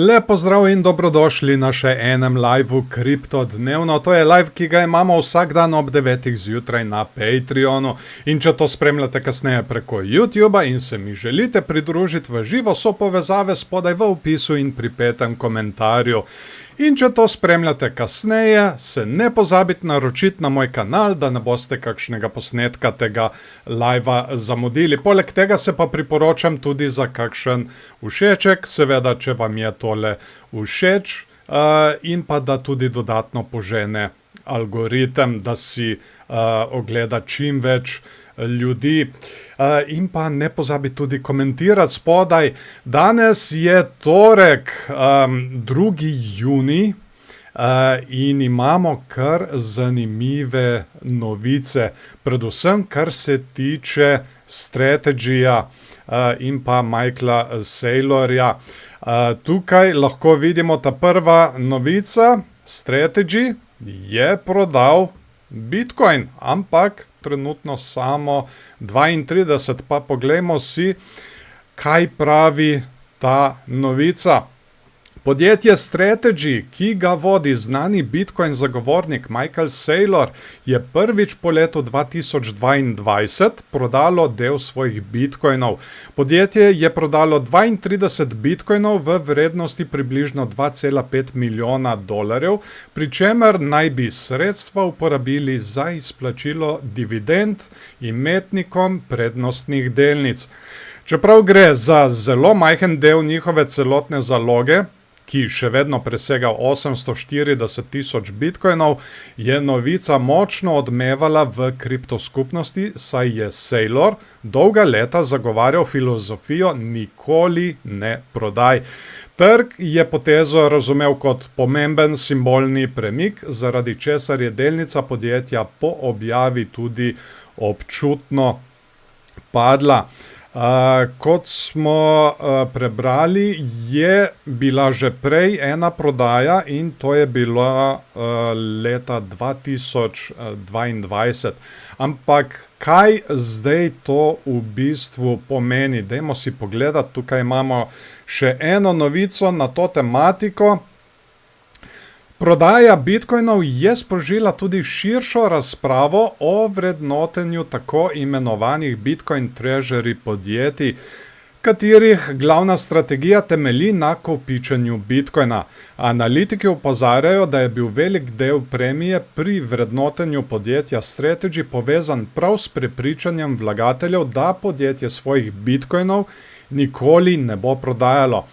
Lepo zdrav in dobrodošli na še enem liveu Kripto dnevno. To je live, ki ga imamo vsak dan ob 9 zjutraj na Patreonu. In če to spremljate kasneje preko YouTubea in se mi želite pridružiti v živo, so povezave spodaj v opisu in pripetem komentarju. In če to spremljate kasneje, se ne pozabite naročiti na moj kanal, da ne boste kakšnega posnetka tega livea zamudili. Poleg tega se pa priporočam tudi za kakšen všeček, seveda, če vam je tole všeč, in pa da tudi dodatno požene algoritem, da si ogleda čim več ljudi. In pa ne pozabi tudi komentirati spodaj. Danes je torek, 2. junij, in imamo kar zanimive novice, predvsem kar se tiče Strategy-ja in pa Michaela Saylorja. Tukaj lahko vidimo ta prva novica. Strategy je prodal Bitcoin, ampak trenutno samo 32, pa poglejmo si, kaj pravi ta novica. Podjetje Strategy, ki ga vodi znani Bitcoin zagovornik Michael Saylor, je prvič po letu 2022 prodalo del svojih bitcoinov. Podjetje je prodalo 32 bitcoinov v vrednosti približno 2,5 milijona dolarjev, pri čemer naj bi sredstva uporabili za izplačilo dividend imetnikom prednostnih delnic. Čeprav gre za zelo majhen del njihove celotne zaloge, ki še vedno presega 840,000 bitcoinov, je novica močno odmevala v kriptoskupnosti, saj je Saylor dolga leta zagovarjal filozofijo nikoli ne prodaj. Trg je potezo razumel kot pomemben simbolni premik, zaradi česar je delnica podjetja po objavi tudi občutno padla. Kot smo prebrali, je bila že prej ena prodaja in to je bila leta 2022. Ampak kaj zdaj to v bistvu pomeni? Dajmo si pogledati, tukaj imamo še eno novico na to tematiko. Prodaja bitcoinov je sprožila tudi širšo razpravo o vrednotenju tako imenovanih Bitcoin Treasury podjetij, katerih glavna strategija temelji na kopičenju bitcoina. Analitiki opozarjajo, da je bil velik del premije pri vrednotenju podjetja Strategy povezan prav s prepričanjem vlagateljev, da podjetje svojih bitcoinov nikoli ne bo prodajalo.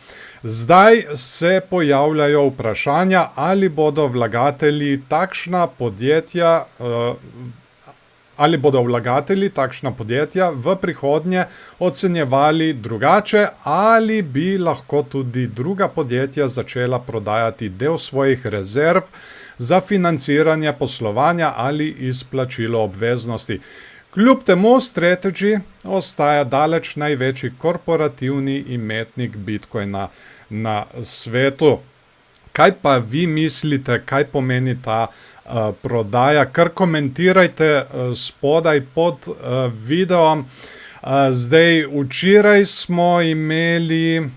Zdaj se pojavljajo vprašanja, ali bodo vlagatelji takšna podjetja v prihodnje ocenjevali drugače, ali bi lahko tudi druga podjetja začela prodajati del svojih rezerv za financiranje poslovanja ali izplačilo obveznosti. Kljub temu Strategy ostaja daleč največji korporativni imetnik bitcoina na svetu. Kaj pa vi mislite, kaj pomeni ta prodaja? Kar komentirajte spodaj pod videom. Zdaj, včeraj smo imeli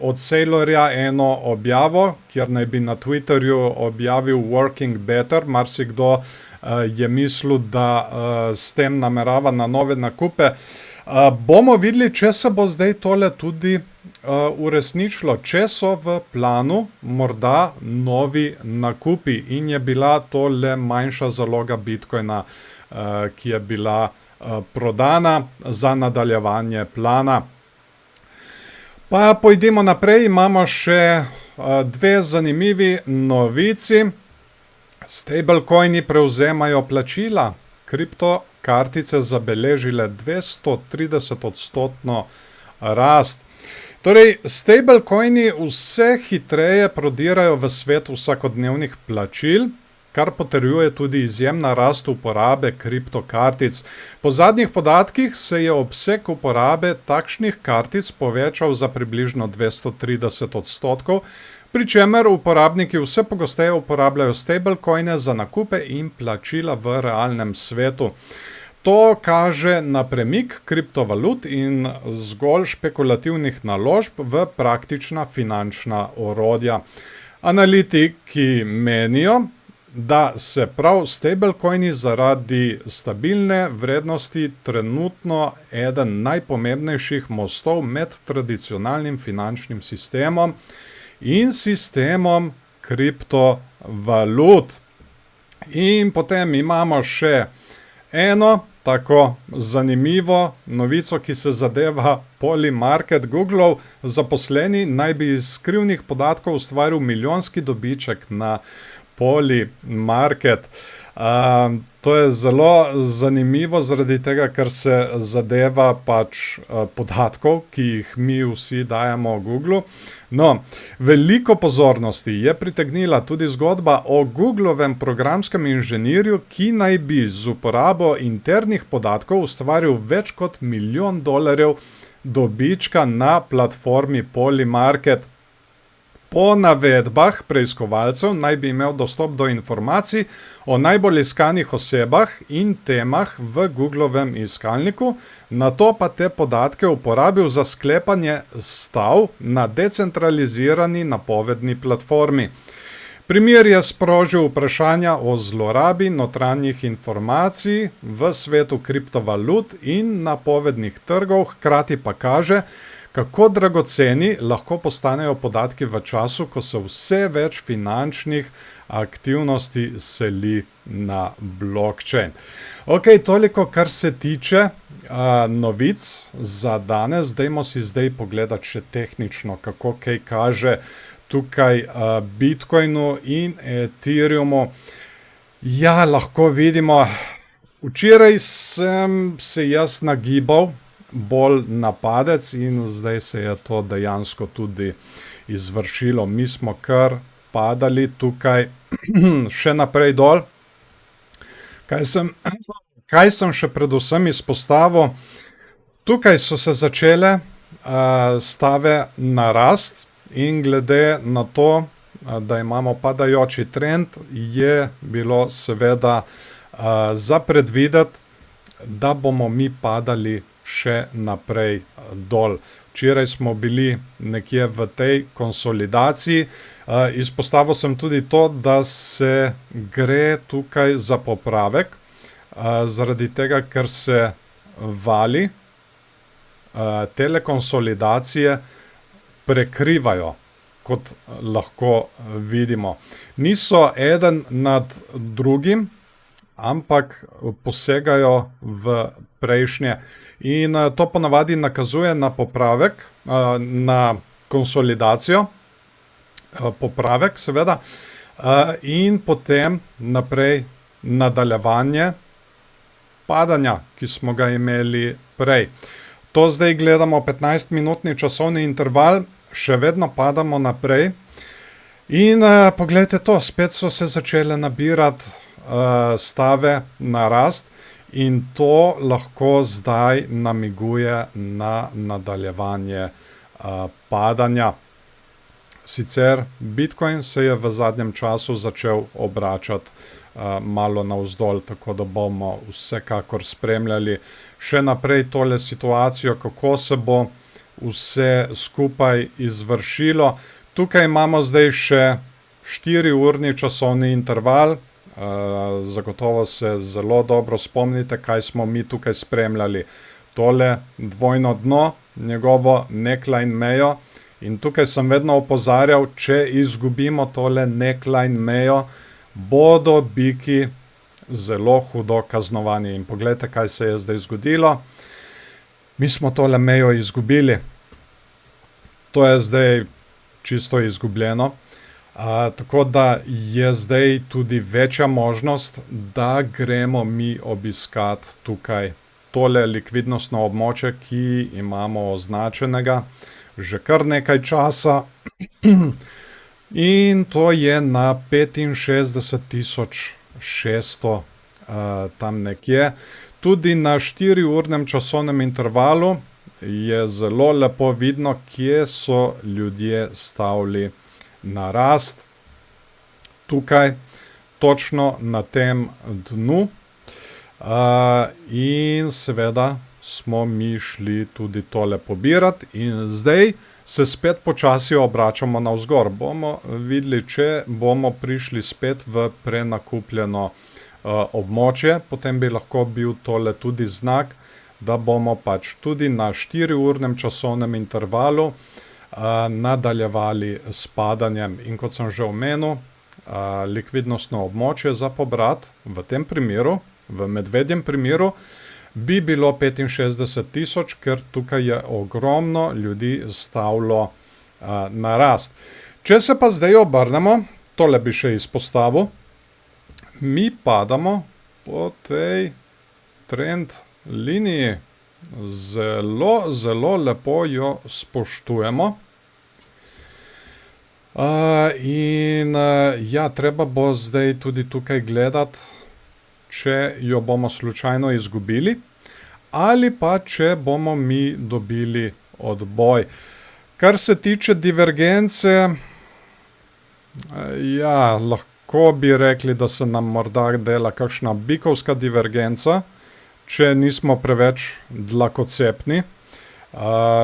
od Saylorja eno objavo, kjer naj bi na Twitterju objavil Working Better. Marsikdo je mislil, da s tem namerava na nove nakupe. Bomo videli, če se bo zdaj tole tudi uresničilo, če so v planu morda novi nakupi in je bila to le manjša zaloga bitcoina, ki je bila prodana za nadaljevanje plana. Pa pojdimo naprej, imamo še dve zanimivi novici. Stablecoini prevzemajo plačila. Kriptokartice zabeležile 230% rast. Torej, stablecoini vse hitreje prodirajo v svet vsakodnevnih plačil, kar potrjuje tudi izjemna rast uporabe kriptokartic. Po zadnjih podatkih se je obseg uporabe takšnih kartic povečal za približno 230%, pri čemer uporabniki vse pogosteje uporabljajo stablecoine za nakupe in plačila v realnem svetu. To kaže na premik kriptovalut in zgolj špekulativnih naložb v praktična finančna orodja. Analitiki menijo, da se prav stablecoini zaradi stabilne vrednosti trenutno eden najpomembnejših mostov med tradicionalnim finančnim sistemom in sistemom kriptovalut. In potem imamo še eno tako zanimivo novico, ki se zadeva Polymarket. Googlov zaposleni naj bi iz skrivnih podatkov ustvaril milijonski dobiček na Polymarket. To je zelo zanimivo zaradi tega, ker se zadeva pač podatkov, ki jih mi vsi dajemo Googlu. No, veliko pozornosti je pritegnila tudi zgodba o Googlovem programskem inženirju, ki naj bi z uporabo internih podatkov ustvaril več kot $1 milijon dobička na platformi Polymarket. Po navedbah preiskovalcev naj bi imel dostop do informacij o najbolj iskanih osebah in temah v Googlovem iskalniku, nato pa te podatke uporabil za sklepanje stav na decentralizirani napovedni platformi. Primer je sprožil vprašanja o zlorabi notranjih informacij v svetu kriptovalut in napovednih trgov, hkrati pa kaže, kako dragoceni lahko postanejo podatki v času, ko se vse več finančnih aktivnosti seli na blockchain. Ok, toliko, kar se tiče novic za danes. Dajmo si zdaj pogledati še tehnično, kako kaj kaže tukaj Bitcoinu in Ethereumu. Ja, lahko vidimo. Včeraj sem se jaz nagibal bolj na padec in zdaj se je to dejansko tudi izvršilo. Mi smo kar padali tukaj še naprej dol. Kaj sem še predvsem izpostavil? Tukaj so se začele stave narast in glede na to, da imamo padajoči trend, je bilo seveda za predvideti, da bomo mi padali še naprej dol. Včeraj smo bili nekje v tej konsolidaciji. Izpostavil sem tudi to, da se gre tukaj za popravek, zaradi tega, ker se vali telekonsolidacije prekrivajo, kot lahko vidimo. Niso eden nad drugim, ampak posegajo v prejšnje. In to ponavadi nakazuje na popravek, na konsolidacijo, popravek seveda, in potem naprej nadaljevanje padanja, ki smo ga imeli prej. To zdaj gledamo 15-minutni časovni interval, še vedno padamo naprej. In poglejte to, spet so se začele nabirati stave na rast in to lahko zdaj namiguje na nadaljevanje padanja. Sicer Bitcoin se je v zadnjem času začel obračati malo navzdol, tako da bomo vsekakor spremljali še naprej tole situacijo, kako se bo vse skupaj izvršilo. Tukaj imamo zdaj še 4-urni časovni interval. Zagotovo se zelo dobro spomnite, kaj smo mi tukaj spremljali. Tole dvojno dno, njegovo neckline mejo, in tukaj sem vedno opozarjal, če izgubimo tole neckline mejo, bodo biki zelo hudo kaznovani. In poglejte, kaj se je zdaj zgodilo. Mi smo tole mejo izgubili. To je zdaj čisto izgubljeno. Tako da je zdaj tudi večja možnost, da gremo mi obiskati tukaj tole likvidnostno območje, ki imamo označenega že kar nekaj časa. In to je na 65.600 tam nekje. Tudi na 4-urnem časovnem intervalu je zelo lepo vidno, kje so ljudje stavili na rast. Tukaj, točno na tem dnu. in seveda smo mi šli tudi tole pobirati in zdaj se spet počasi obračamo navzgor. Bomo videli, če bomo prišli spet v prenakupljeno območje, potem bi lahko bil tole tudi znak, da bomo pač tudi na 4-urnem časovnem intervalu nadaljevali s padanjem. In kot sem že omenil, likvidnostno območje za pobrat v tem primeru, v medvedjem primeru, bi bilo 65 000, ker tukaj je ogromno ljudi stavilo na rast. Če se pa zdaj obrnemo, tole bi še izpostavil, mi padamo po tej trend liniji. Zelo, zelo lepo jo spoštujemo. Ja, treba bo zdaj tudi tukaj gledati, če jo bomo slučajno izgubili, ali pa če bomo mi dobili odboj. Kar se tiče divergence, ja, lahko bi rekli, da se nam morda dela kakšna bikovska divergenca, če nismo preveč dlakocepni.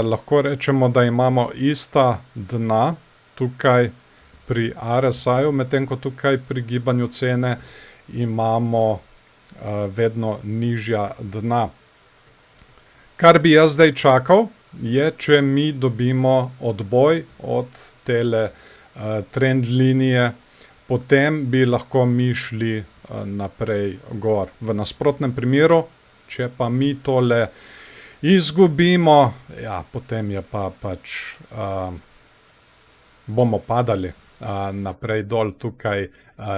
Lahko rečemo, da imamo ista dna tukaj pri RSI-ju, medtem ko tukaj pri gibanju cene imamo vedno nižja dna. Kar bi jaz zdaj čakal, je, če mi dobimo odboj od tele trend linije, potem bi lahko mi šli naprej gor. V nasprotnem primeru, če pa mi tole izgubimo, ja, potem je pa pač bomo padali naprej dol tukaj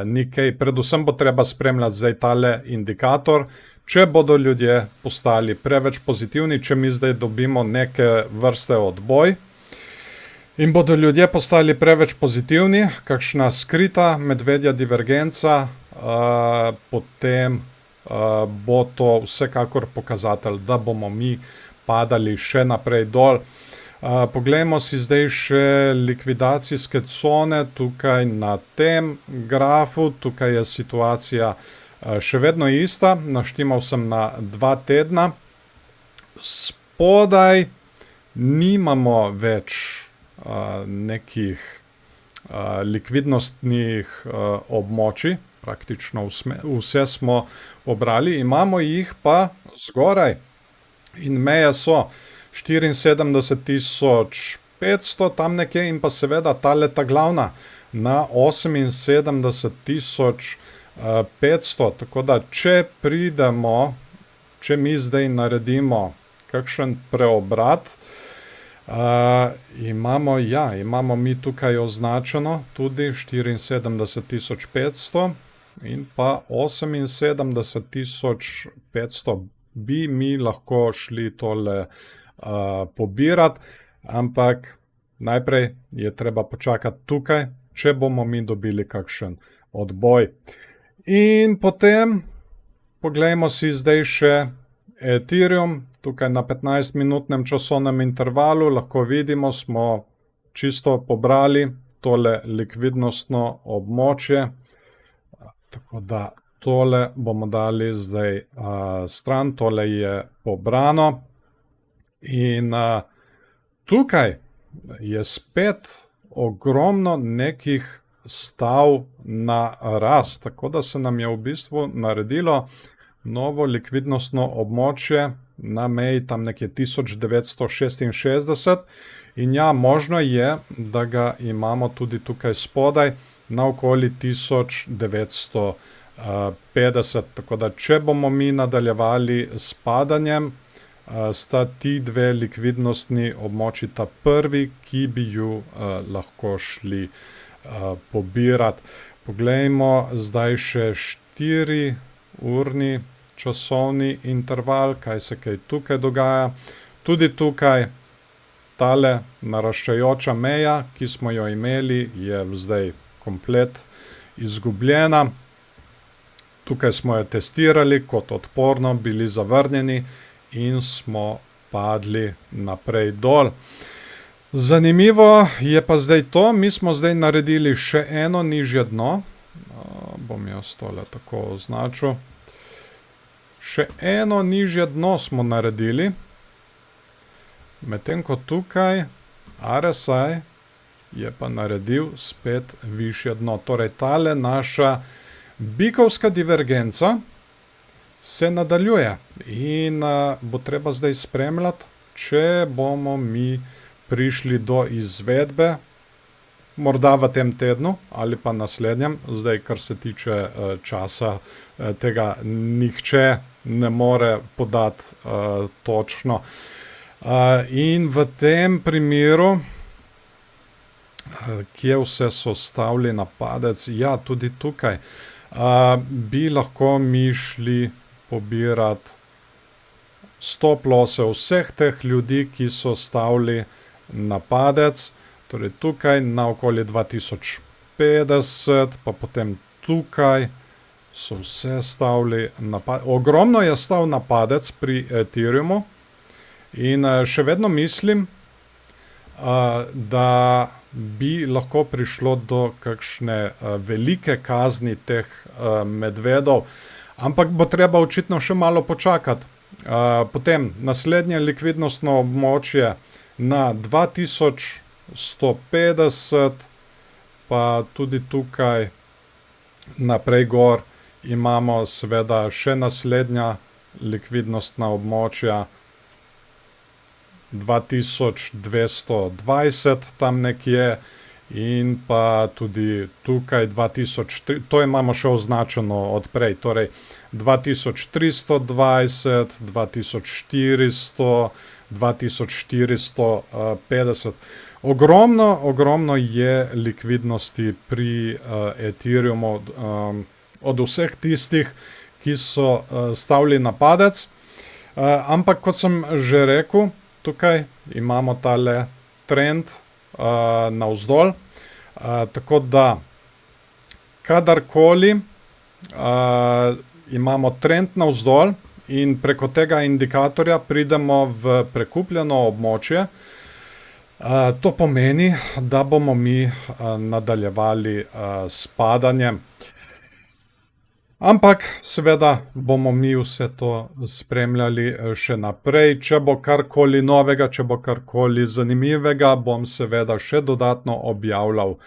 nekaj. Predvsem bo treba spremljati zdaj tale indikator, če bodo ljudje postali preveč pozitivni, če mi zdaj dobimo neke vrste odboj in bodo ljudje postali preveč pozitivni, kakšna skrita medvedja divergenca, potem bo to vsekakor pokazatelj, da bomo mi padali še naprej dol. Poglejmo si zdaj še likvidacijske cone tukaj na tem grafu. Tukaj je situacija še vedno ista. Naštimal sem na 2 tedna. Spodaj nimamo več nekih likvidnostnih območij. Praktično vse smo pobrali. Imamo jih pa zgoraj. In meje so 74 500 tam nekje in pa seveda tale ta glavna na 78 500. Tako da, če pridemo, če mi zdaj naredimo kakšen preobrat, imamo mi tukaj označeno tudi 74 500 in pa 78 500 bi mi lahko šli tole pobirati, ampak najprej je treba počakati tukaj, če bomo mi dobili kakšen odboj. In potem poglejmo si zdaj še Ethereum, tukaj na 15-minutnem časovnem intervalu, lahko vidimo, smo čisto pobrali tole likvidnostno območje, tako da tole bomo dali zdaj stran, tole je pobrano. In tukaj je spet ogromno nekih stav na rast, tako da se nam je v bistvu naredilo novo likvidnostno območje na meji tam nekje 1966 in ja, možno je, da ga imamo tudi tukaj spodaj na okoli 1950, tako da če bomo mi nadaljevali s padanjem, sta ti dve likvidnostni območji ta prvi, ki bi ju lahko šli pobirati. Poglejmo zdaj še 4-urni časovni interval, kaj se kaj tukaj dogaja. Tudi tukaj tale naraščajoča meja, ki smo jo imeli, je zdaj komplet izgubljena. Tukaj smo jo testirali kot odporno, bili zavrnjeni in smo padli naprej dol. Zanimivo je pa zdaj to, mi smo zdaj naredili še eno nižje dno. Bom jaz tole tako označil. Še eno nižje dno smo naredili, medtem ko tukaj RSI je pa naredil spet višje dno. Torej, tale naša bikovska divergenca se nadaljuje in bo treba zdaj spremljati, če bomo mi prišli do izvedbe, morda v tem tednu ali pa naslednjem. Zdaj, kar se tiče časa, tega nihče ne more podati točno. In v tem primeru, kje vse so stavili na padec, ja, tudi tukaj, bi lahko mi šli pobirati stop losse vseh teh ljudi, ki so stavili na padec, torej tukaj na okoli 2050, pa potem tukaj so vse stavili na padec. Ogromno je stav na padec pri Ethereumu in še vedno mislim, da bi lahko prišlo do kakšne velike kazni teh medvedov, ampak bo treba očitno še malo počakati. Potem naslednje likvidnostno območje na 2150, pa tudi tukaj naprej gor imamo seveda še naslednja likvidnostna območja 2220 tam nekje in pa tudi tukaj 2003, to imamo še označeno odprej, torej 2320, 2400, 2450. Ogromno je likvidnosti pri Ethereumu od vseh tistih, ki so stavili na padec. Ampak, kot sem že rekel, tukaj imamo tale trend navzdol, tako da kadarkoli imamo trend navzdol in preko tega indikatorja pridemo v prekupljeno območje, to pomeni, da bomo mi nadaljevali s padanjem. Ampak seveda bomo mi vse to spremljali še naprej. Če bo karkoli novega, če bo karkoli zanimivega, bom seveda še dodatno objavljal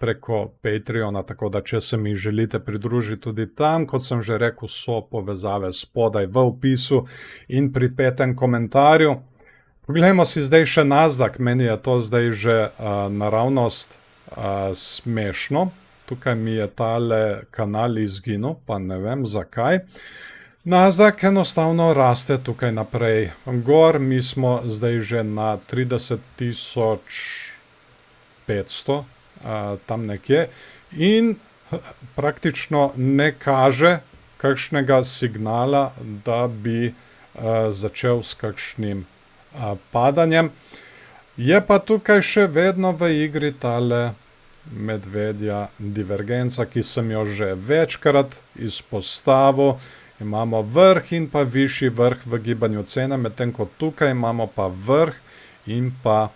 preko Patreona, tako da če se mi želite pridružiti tudi tam, kot sem že rekel, so povezave spodaj v opisu in pri 5. komentarju. Poglejmo si zdaj še Nasdaq, meni je to zdaj že naravnost smešno. Tukaj mi je tale kanal izginil, pa ne vem zakaj. Nasdaq enostavno raste tukaj naprej gor, mi smo zdaj že na 30.500, tam nekje, in praktično ne kaže kakšnega signala, da bi začel s kakšnim padanjem. Je pa tukaj še vedno v igri tale medvedja divergenca, ki sem jo že večkrat izpostavil. Imamo vrh in pa višji vrh v gibanju cene, medtem ko tukaj imamo pa vrh in pa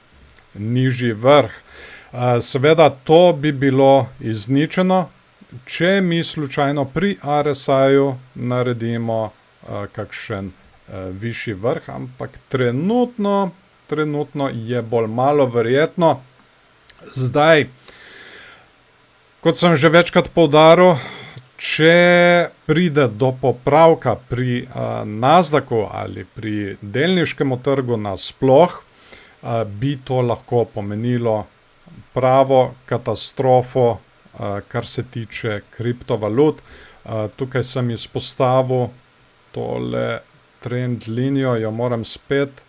nižji vrh. Seveda to bi bilo izničeno, če mi slučajno pri RSI-ju naredimo kakšen višji vrh, ampak trenutno je bolj malo verjetno. Zdaj, kot sem že večkrat poudaril, če pride do popravka pri Nasdaqu ali pri delniškem trgu nasploh, bi to lahko pomenilo pravo katastrofo, kar se tiče kriptovalut. Tukaj sem izpostavil tole trend linijo, jo moram spet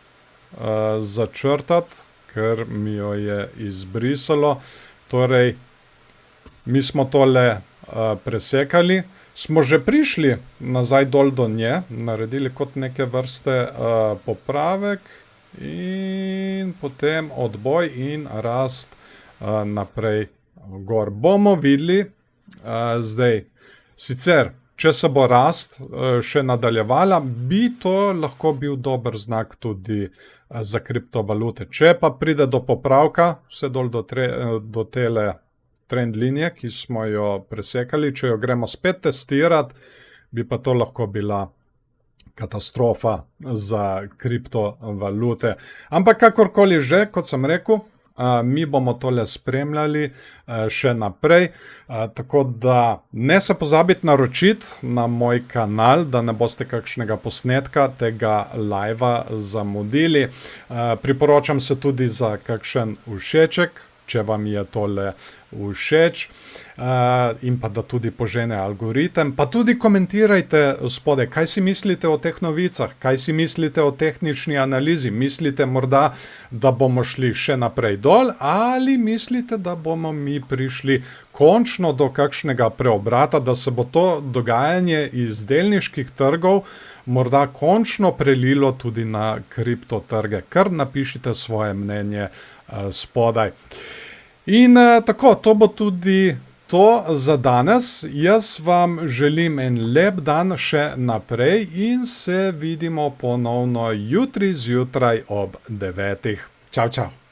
začrtati, ker mi jo je izbrisalo. Torej, mi smo tole presekali, smo že prišli nazaj dol do nje, naredili kot neke vrste popravek in potem odboj in rast naprej gor. Bomo videli zdaj. Sicer, če se bo rast še nadaljevala, bi to lahko bil dober znak tudi za kriptovalute. Če pa pride do popravka, vse dol do tele trend linije, ki smo jo presekali, če jo gremo spet testirati, bi pa to lahko bila katastrofa za kriptovalute. Ampak kakorkoli že, kot sem rekel, mi bomo tole spremljali še naprej, tako da ne se pozabiti naročiti na moj kanal, da ne boste kakšnega posnetka tega live zamudili. Priporočam se tudi za kakšen všeček, če vam je tole všeč, in pa da tudi požene algoritem. Pa tudi komentirajte spodaj, kaj si mislite o teh novicah, kaj si mislite o tehnični analizi. Mislite morda, da bomo šli še naprej dol, ali mislite, da bomo mi prišli končno do kakšnega preobrata, da se bo to dogajanje iz delniških trgov morda končno prelilo tudi na kriptotrge. Kar napišite svoje mnenje spodaj. In tako, to bo tudi to za danes. Jaz vam želim en lep dan še naprej in se vidimo ponovno jutri zjutraj ob 9. Čau, čau.